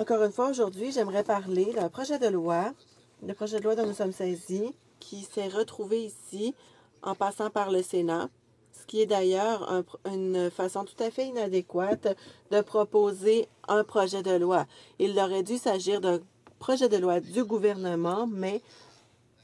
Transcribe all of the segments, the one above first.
Encore une fois, aujourd'hui, j'aimerais parler d'un projet de loi, le projet de loi dont nous sommes saisis, qui s'est retrouvé ici en passant par le Sénat, ce qui est d'ailleurs une façon tout à fait inadéquate de proposer un projet de loi. Il aurait dû s'agir d'un projet de loi du gouvernement, mais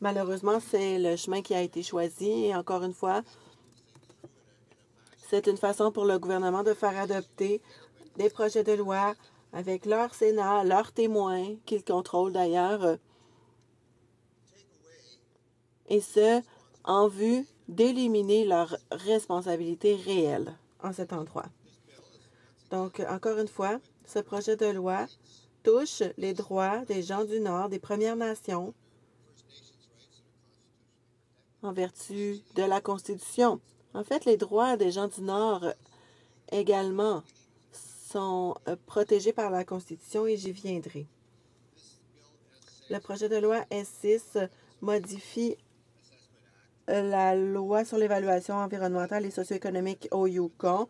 malheureusement, c'est le chemin qui a été choisi. Et encore une fois, c'est une façon pour le gouvernement de faire adopter des projets de loi avec leur Sénat, leurs témoins, qu'ils contrôlent d'ailleurs, et ce, en vue d'éliminer leurs responsabilités réelles en cet endroit. Donc, encore une fois, ce projet de loi touche les droits des gens du Nord, des Premières Nations, en vertu de la Constitution. En fait, les droits des gens du Nord également sont protégés par la Constitution et j'y viendrai. Le projet de loi S6 modifie la loi sur l'évaluation environnementale et socio-économique au Yukon,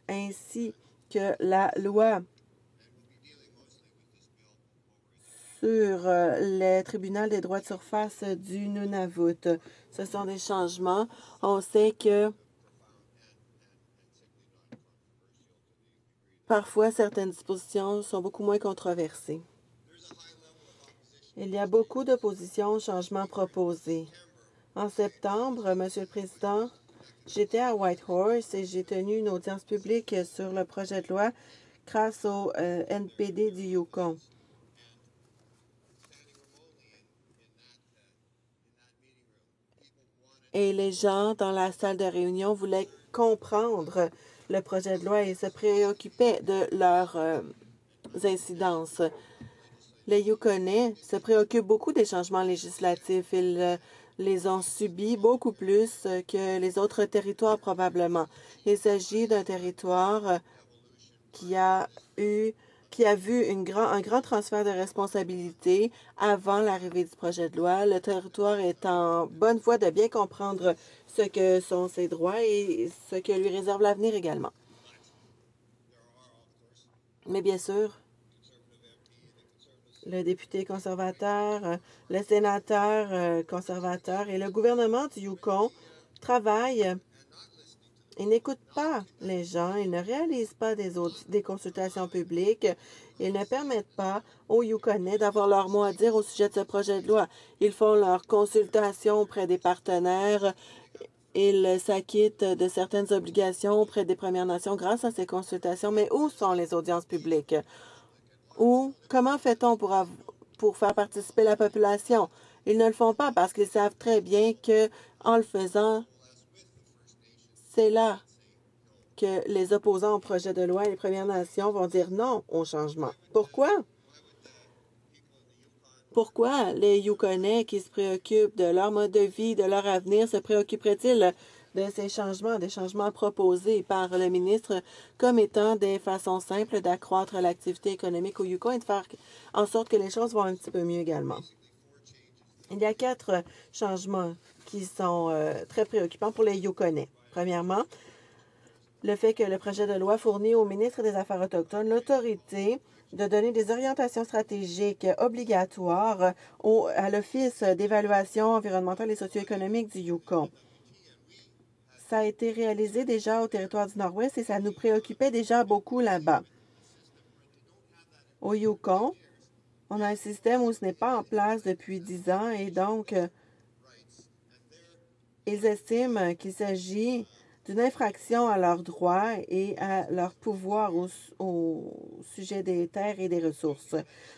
ainsi que la loi sur le tribunal des droits de surface du Nunavut. Ce sont des changements. On sait que parfois, certaines dispositions sont beaucoup moins controversées. Il y a beaucoup d'opposition aux changements proposés. En septembre, Monsieur le Président, j'étais à Whitehorse et j'ai tenu une audience publique sur le projet de loi grâce au NPD du Yukon. Et les gens dans la salle de réunion voulaient comprendre le projet de loi et se préoccupaient de leurs incidences. Les Yukonais se préoccupent beaucoup des changements législatifs. Ils les ont subis beaucoup plus que les autres territoires probablement. Il s'agit d'un territoire qui a vu un grand transfert de responsabilités avant l'arrivée du projet de loi. Le territoire est en bonne voie de bien comprendre ce que sont ses droits et ce que lui réserve l'avenir également. Mais bien sûr, le député conservateur, le sénateur conservateur et le gouvernement du Yukon travaillent et n'écoutent pas les gens. Ils ne réalisent pas des consultations publiques. Ils ne permettent pas aux Yukonais d'avoir leur mot à dire au sujet de ce projet de loi. Ils font leurs consultations auprès des partenaires. Ils s'acquittent de certaines obligations auprès des Premières Nations grâce à ces consultations. Mais où sont les audiences publiques? Comment fait-on pour faire participer la population? Ils ne le font pas parce qu'ils savent très bien que, en le faisant, c'est là que les opposants au projet de loi et les Premières Nations vont dire non au changement. Pourquoi? Pourquoi les Yukonais qui se préoccupent de leur mode de vie, de leur avenir, se préoccuperaient-ils de ces changements, des changements proposés par le ministre comme étant des façons simples d'accroître l'activité économique au Yukon et de faire en sorte que les choses vont un petit peu mieux également? Il y a 4 changements qui sont très préoccupants pour les Yukonais. Premièrement, le fait que le projet de loi fournit au ministre des Affaires autochtones l'autorité de donner des orientations stratégiques obligatoires à l'Office d'évaluation environnementale et socio-économique du Yukon. Ça a été réalisé déjà au territoire du Nord-Ouest et ça nous préoccupait déjà beaucoup là-bas. Au Yukon, on a un système où ce n'est pas en place depuis 10 ans et donc ils estiment qu'il s'agit d'une infraction à leurs droits et à leur pouvoir au sujet des terres et des ressources.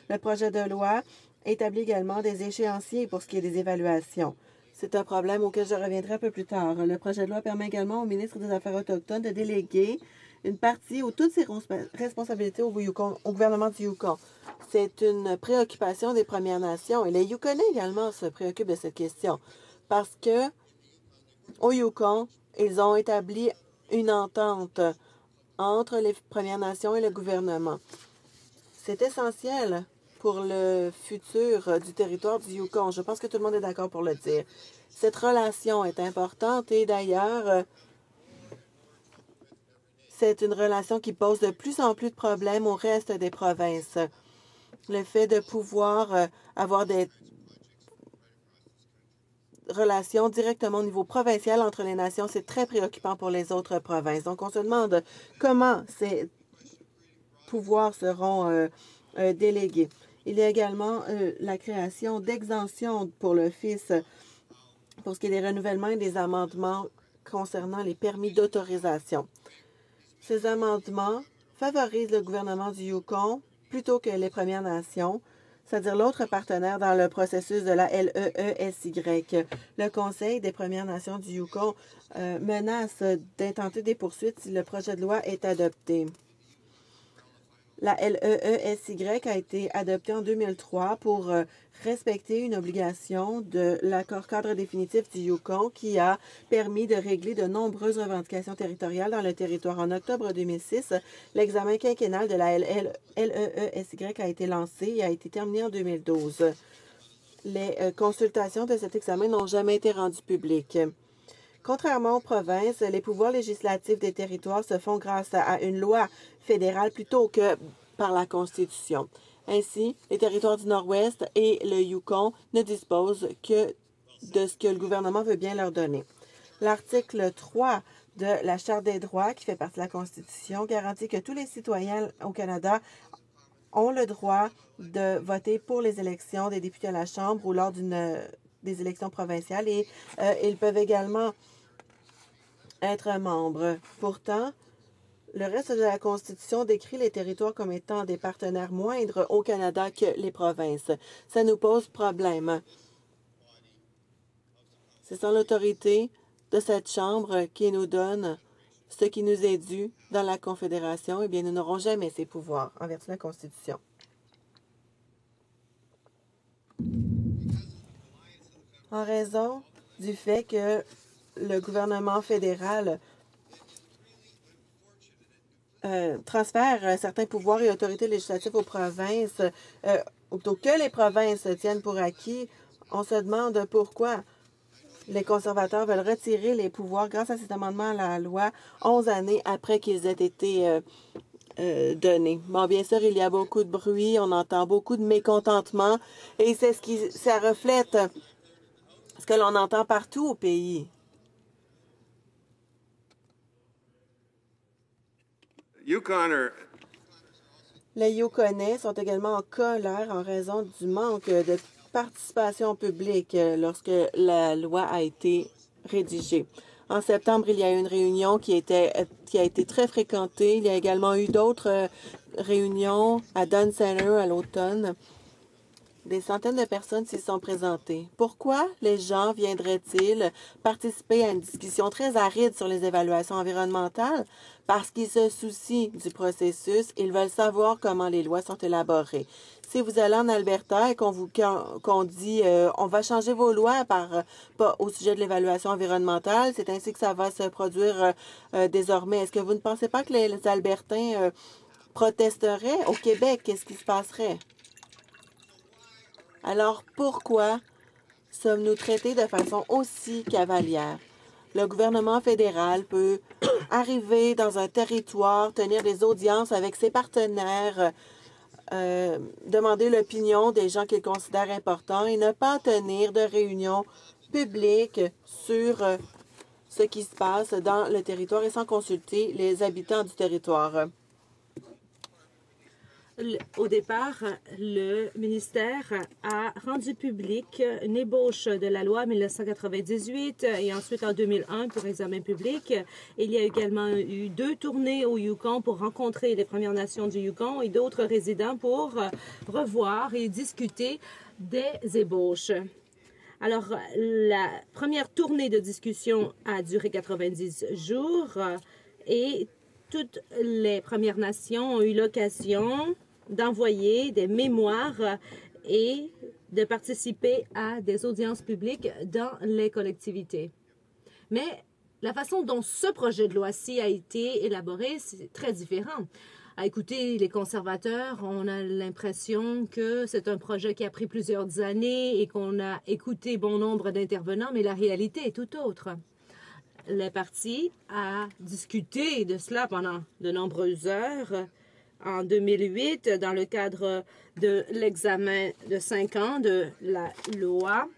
Le projet de loi établit également des échéanciers pour ce qui est des évaluations. C'est un problème auquel je reviendrai un peu plus tard. Le projet de loi permet également au ministre des Affaires autochtones de déléguer une partie ou toutes ses responsabilités au gouvernement du Yukon. C'est une préoccupation des Premières Nations et les Yukonais également se préoccupent de cette question parce que au Yukon, ils ont établi une entente entre les Premières Nations et le gouvernement. C'est essentiel pour le futur du territoire du Yukon. Je pense que tout le monde est d'accord pour le dire. Cette relation est importante et d'ailleurs, c'est une relation qui pose de plus en plus de problèmes au reste des provinces. Le fait de pouvoir avoir des relations directement au niveau provincial entre les nations, c'est très préoccupant pour les autres provinces. Donc, on se demande comment ces pouvoirs seront délégués. Il y a également la création d'exemptions pour l'Office pour ce qui est des renouvellements et des amendements concernant les permis d'autorisation. Ces amendements favorisent le gouvernement du Yukon plutôt que les Premières Nations, c'est-à-dire l'autre partenaire dans le processus de la LEESY. Le Conseil des Premières Nations du Yukon menace d'intenter des poursuites si le projet de loi est adopté. La LEESY a été adoptée en 2003 pour respecter une obligation de l'accord cadre définitif du Yukon qui a permis de régler de nombreuses revendications territoriales dans le territoire. En octobre 2006, l'examen quinquennal de la LEESY a été lancé et a été terminé en 2012. Les consultations de cet examen n'ont jamais été rendues publiques. Contrairement aux provinces, les pouvoirs législatifs des territoires se font grâce à une loi fédérale plutôt que par la Constitution. Ainsi, les territoires du Nord-Ouest et le Yukon ne disposent que de ce que le gouvernement veut bien leur donner. L'article 3 de la Charte des droits, qui fait partie de la Constitution, garantit que tous les citoyens au Canada ont le droit de voter pour les élections des députés à la Chambre ou lors des élections provinciales et ils peuvent également être membres. Pourtant, le reste de la Constitution décrit les territoires comme étant des partenaires moindres au Canada que les provinces. Ça nous pose problème. C'est sans l'autorité de cette Chambre qui nous donne ce qui nous est dû dans la Confédération. Eh bien, nous n'aurons jamais ces pouvoirs en vertu de la Constitution. En raison du fait que le gouvernement fédéral transfère certains pouvoirs et autorités législatives aux provinces, plutôt que les provinces tiennent pour acquis, on se demande pourquoi les conservateurs veulent retirer les pouvoirs grâce à cet amendement à la loi 11 années après qu'ils aient été donnés. Bon, bien sûr, il y a beaucoup de bruit, on entend beaucoup de mécontentement et c'est ça reflète ce que l'on entend partout au pays. Les Yukonais sont également en colère en raison du manque de participation publique lorsque la loi a été rédigée. En septembre, il y a eu une réunion qui a été très fréquentée. Il y a également eu d'autres réunions à Dunn Center à l'automne. Des centaines de personnes s'y sont présentées. Pourquoi les gens viendraient-ils participer à une discussion très aride sur les évaluations environnementales? Parce qu'ils se soucient du processus, ils veulent savoir comment les lois sont élaborées. Si vous allez en Alberta et qu'on dit on va changer vos lois au sujet de l'évaluation environnementale, c'est ainsi que ça va se produire désormais. Est-ce que vous ne pensez pas que les Albertains protesteraient au Québec? Qu'est-ce qui se passerait? Alors, pourquoi sommes-nous traités de façon aussi cavalière? Le gouvernement fédéral peut arriver dans un territoire, tenir des audiences avec ses partenaires, demander l'opinion des gens qu'il considère importants et ne pas tenir de réunions publiques sur ce qui se passe dans le territoire et sans consulter les habitants du territoire. Au départ, le ministère a rendu public une ébauche de la loi 1998 et ensuite en 2001 pour examen public. Il y a également eu 2 tournées au Yukon pour rencontrer les Premières Nations du Yukon et d'autres résidents pour revoir et discuter des ébauches. Alors, la première tournée de discussion a duré 90 jours et toutes les Premières Nations ont eu l'occasion d'envoyer des mémoires et de participer à des audiences publiques dans les collectivités. Mais la façon dont ce projet de loi-ci a été élaboré, c'est très différent. À écouter les conservateurs, on a l'impression que c'est un projet qui a pris plusieurs années et qu'on a écouté bon nombre d'intervenants, mais la réalité est tout autre. Le parti a discuté de cela pendant de nombreuses heures en 2008 dans le cadre de l'examen de 5 ans de la loi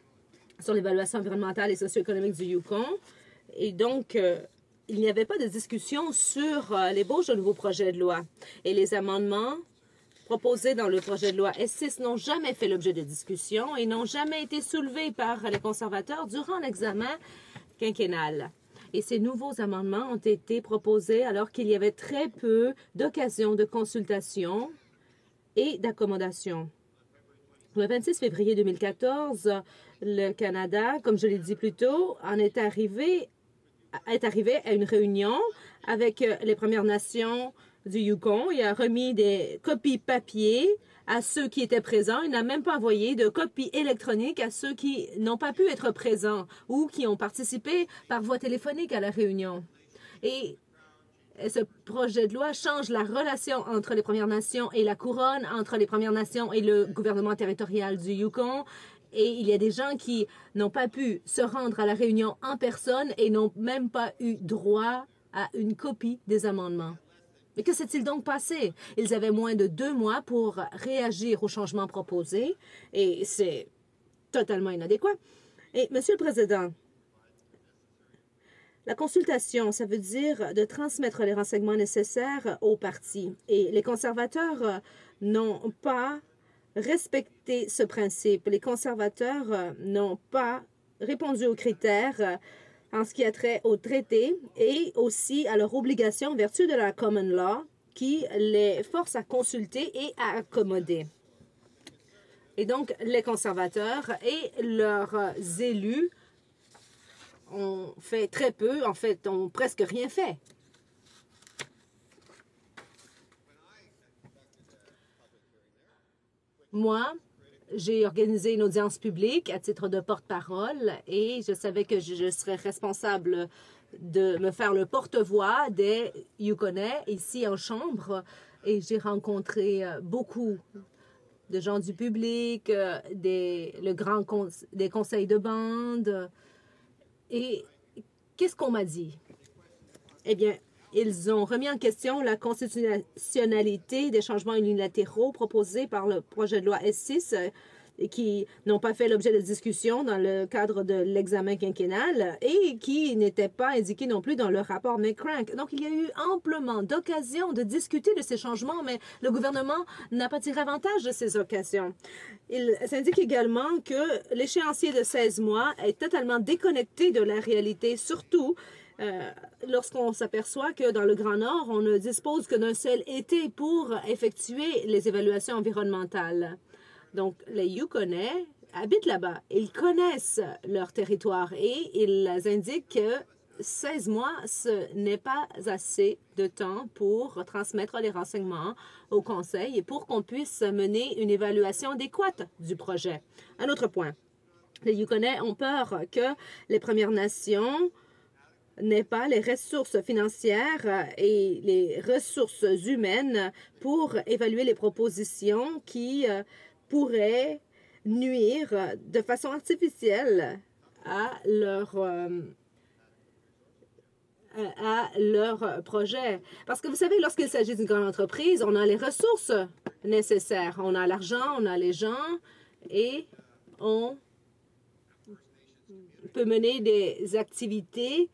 sur l'évaluation environnementale et socio-économique du Yukon. Et donc, il n'y avait pas de discussion sur l'ébauche de nouveaux projets de loi. Et les amendements proposés dans le projet de loi S6 n'ont jamais fait l'objet de discussion et n'ont jamais été soulevés par les conservateurs durant l'examen quinquennal. Et ces nouveaux amendements ont été proposés alors qu'il y avait très peu d'occasions de consultation et d'accommodation. Le 26 février 2014, le Canada, comme je l'ai dit plus tôt, est arrivé à une réunion avec les Premières Nations du Yukon. Il a remis des copies papier à ceux qui étaient présents. Il n'a même pas envoyé de copies électroniques à ceux qui n'ont pas pu être présents ou qui ont participé par voie téléphonique à la réunion. Et ce projet de loi change la relation entre les Premières Nations et la Couronne, entre les Premières Nations et le gouvernement territorial du Yukon. Et il y a des gens qui n'ont pas pu se rendre à la réunion en personne et n'ont même pas eu droit à une copie des amendements. Mais que s'est-il donc passé? Ils avaient moins de 2 mois pour réagir aux changements proposés et c'est totalement inadéquat. Et, Monsieur le Président, la consultation, ça veut dire de transmettre les renseignements nécessaires aux partis. Et les conservateurs n'ont pas respecté ce principe. Les conservateurs n'ont pas répondu aux critères en ce qui a trait au traité et aussi à leur obligation en vertu de la common law qui les force à consulter et à accommoder. Et donc, les conservateurs et leurs élus ont fait très peu, en fait, ont presque rien fait. Moi, j'ai organisé une audience publique à titre de porte-parole et je savais que je serais responsable de me faire le porte-voix des Yukonais ici en Chambre. Et j'ai rencontré beaucoup de gens du public, des conseils de bande. Et qu'est-ce qu'on m'a dit? Eh bien, ils ont remis en question la constitutionnalité des changements unilatéraux proposés par le projet de loi S6 et qui n'ont pas fait l'objet de discussion dans le cadre de l'examen quinquennal et qui n'étaient pas indiqués non plus dans le rapport McCrank. Donc, il y a eu amplement d'occasions de discuter de ces changements, mais le gouvernement n'a pas tiré avantage de ces occasions. Il s'indique également que l'échéancier de 16 mois est totalement déconnecté de la réalité, surtout lorsqu'on s'aperçoit que dans le Grand Nord, on ne dispose que d'un seul été pour effectuer les évaluations environnementales. Donc, les Yukonais habitent là-bas. Ils connaissent leur territoire et ils indiquent que 16 mois, ce n'est pas assez de temps pour transmettre les renseignements au Conseil et pour qu'on puisse mener une évaluation adéquate du projet. Un autre point. Les Yukonais ont peur que les Premières Nations n'aient pas les ressources financières et les ressources humaines pour évaluer les propositions qui pourraient nuire de façon artificielle à leur projet. Parce que vous savez, lorsqu'il s'agit d'une grande entreprise, on a les ressources nécessaires. On a l'argent, on a les gens et on peut mener des activités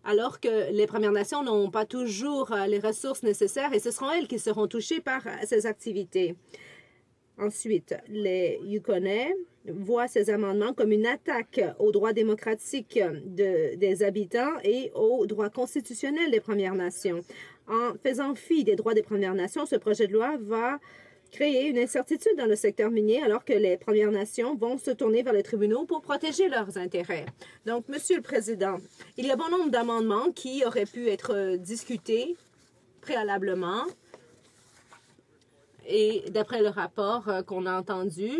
alors que les Premières Nations n'ont pas toujours les ressources nécessaires et ce seront elles qui seront touchées par ces activités. Ensuite, les Yukonais voient ces amendements comme une attaque aux droits démocratiques des habitants et aux droits constitutionnels des Premières Nations. En faisant fi des droits des Premières Nations, ce projet de loi va créer une incertitude dans le secteur minier alors que les Premières Nations vont se tourner vers les tribunaux pour protéger leurs intérêts. Donc, Monsieur le Président, il y a bon nombre d'amendements qui auraient pu être discutés préalablement. Et d'après le rapport qu'on a entendu,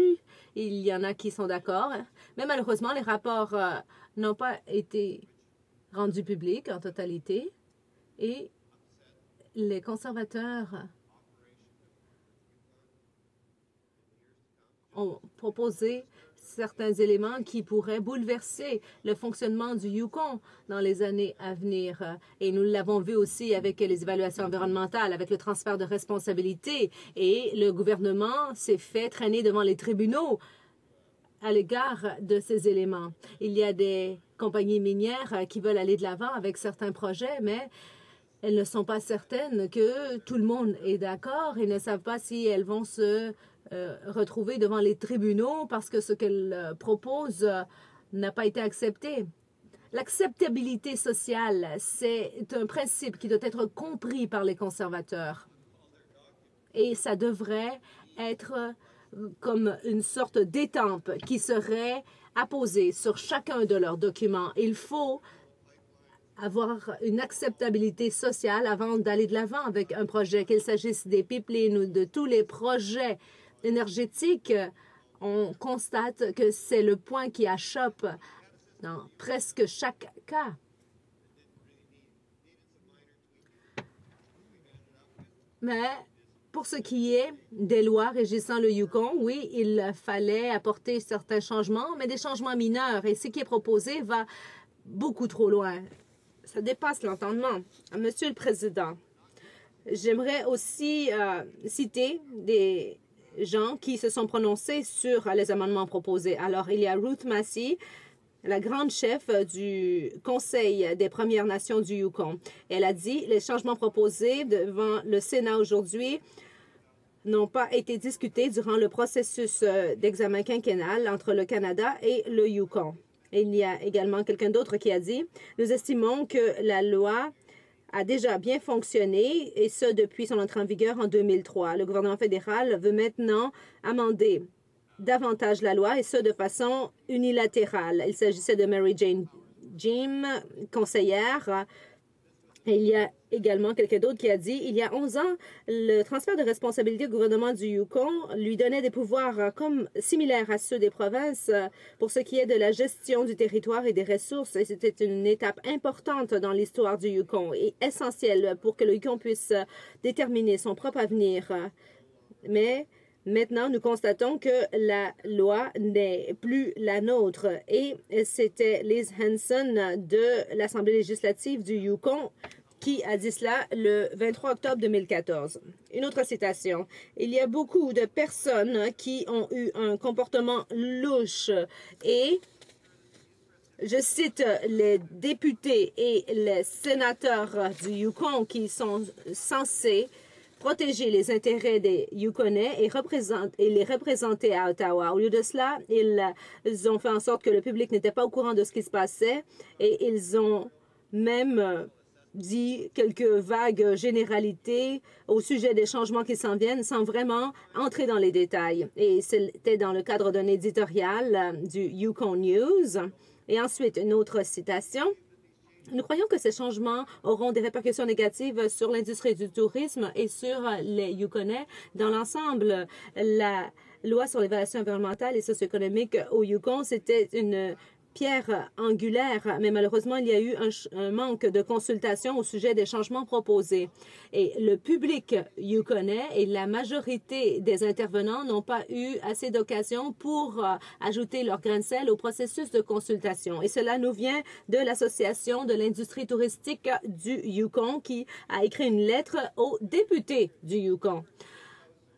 il y en a qui sont d'accord. Mais malheureusement, les rapports n'ont pas été rendus publics en totalité. Et les conservateurs ont proposé certains éléments qui pourraient bouleverser le fonctionnement du Yukon dans les années à venir. Et nous l'avons vu aussi avec les évaluations environnementales, avec le transfert de responsabilité. Et le gouvernement s'est fait traîner devant les tribunaux à l'égard de ces éléments. Il y a des compagnies minières qui veulent aller de l'avant avec certains projets, mais elles ne sont pas certaines que tout le monde est d'accord et ne savent pas si elles vont se retrouver devant les tribunaux parce que ce qu'elles proposent n'a pas été accepté. L'acceptabilité sociale, c'est un principe qui doit être compris par les conservateurs. Et ça devrait être comme une sorte d'étampe qui serait apposée sur chacun de leurs documents. Il faut avoir une acceptabilité sociale avant d'aller de l'avant avec un projet, qu'il s'agisse des pipelines ou de tous les projets énergétiques. On constate que c'est le point qui achoppe dans presque chaque cas. Mais pour ce qui est des lois régissant le Yukon, oui, il fallait apporter certains changements, mais des changements mineurs. Et ce qui est proposé va beaucoup trop loin. Ça dépasse l'entendement. Monsieur le Président, j'aimerais aussi citer des gens qui se sont prononcés sur les amendements proposés. Alors, il y a Ruth Massey, la grande chef du Conseil des Premières Nations du Yukon. Elle a dit « Les changements proposés devant le Sénat aujourd'hui n'ont pas été discutés durant le processus d'examen quinquennal entre le Canada et le Yukon. » Il y a également quelqu'un d'autre qui a dit « Nous estimons que la loi a déjà bien fonctionné, et ce depuis son entrée en vigueur en 2003. Le gouvernement fédéral veut maintenant amender davantage la loi, et ce de façon unilatérale. » Il s'agissait de Mary Jane Jim, conseillère. Et il y a également quelqu'un d'autre qui a dit, il y a 11 ans, le transfert de responsabilité au gouvernement du Yukon lui donnait des pouvoirs comme similaires à ceux des provinces pour ce qui est de la gestion du territoire et des ressources. Et c'était une étape importante dans l'histoire du Yukon et essentielle pour que le Yukon puisse déterminer son propre avenir. Mais maintenant, nous constatons que la loi n'est plus la nôtre. Et c'était Liz Hanson de l'Assemblée législative du Yukon qui a dit cela le 23 octobre 2014. Une autre citation. « Il y a beaucoup de personnes qui ont eu un comportement louche et je cite les députés et les sénateurs du Yukon qui sont censés protéger les intérêts des Yukonais et les représenter à Ottawa. Au lieu de cela, ils ont fait en sorte que le public n'était pas au courant de ce qui se passait et ils ont même dit quelques vagues généralités au sujet des changements qui s'en viennent sans vraiment entrer dans les détails. Et c'était dans le cadre d'un éditorial du Yukon News. Et ensuite, une autre citation. Nous croyons que ces changements auront des répercussions négatives sur l'industrie du tourisme et sur les Yukonais dans l'ensemble. La loi sur l'évaluation environnementale et socio-économique au Yukon, c'était une pierre angulaire, mais malheureusement, il y a eu un manque de consultation au sujet des changements proposés. Et le public yukonais et la majorité des intervenants n'ont pas eu assez d'occasion pour ajouter leur grain de sel au processus de consultation. Et cela nous vient de l'Association de l'industrie touristique du Yukon qui a écrit une lettre aux députés du Yukon.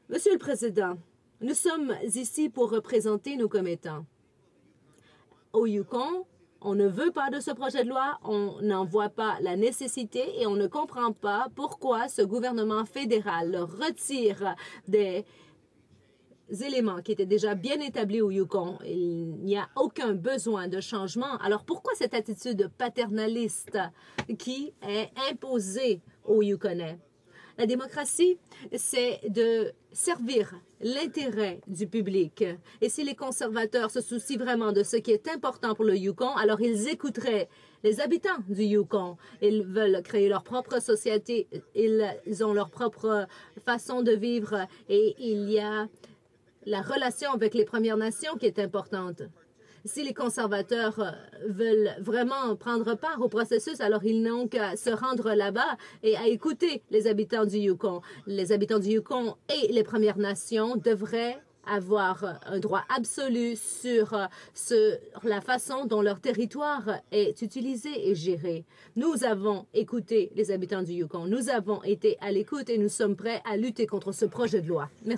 Monsieur le Président, nous sommes ici pour représenter nos commettants. Au Yukon, on ne veut pas de ce projet de loi, on n'en voit pas la nécessité et on ne comprend pas pourquoi ce gouvernement fédéral retire des éléments qui étaient déjà bien établis au Yukon. Il n'y a aucun besoin de changement. Alors pourquoi cette attitude paternaliste qui est imposée aux Yukonais? La démocratie, c'est de servir l'intérêt du public. Et si les conservateurs se soucient vraiment de ce qui est important pour le Yukon, alors ils écouteraient les habitants du Yukon. Ils veulent créer leur propre société, ils ont leur propre façon de vivre et il y a la relation avec les Premières Nations qui est importante. Si les conservateurs veulent vraiment prendre part au processus, alors ils n'ont qu'à se rendre là-bas et à écouter les habitants du Yukon. Les habitants du Yukon et les Premières Nations devraient avoir un droit absolu sur la façon dont leur territoire est utilisé et géré. Nous avons écouté les habitants du Yukon. Nous avons été à l'écoute et nous sommes prêts à lutter contre ce projet de loi. Merci.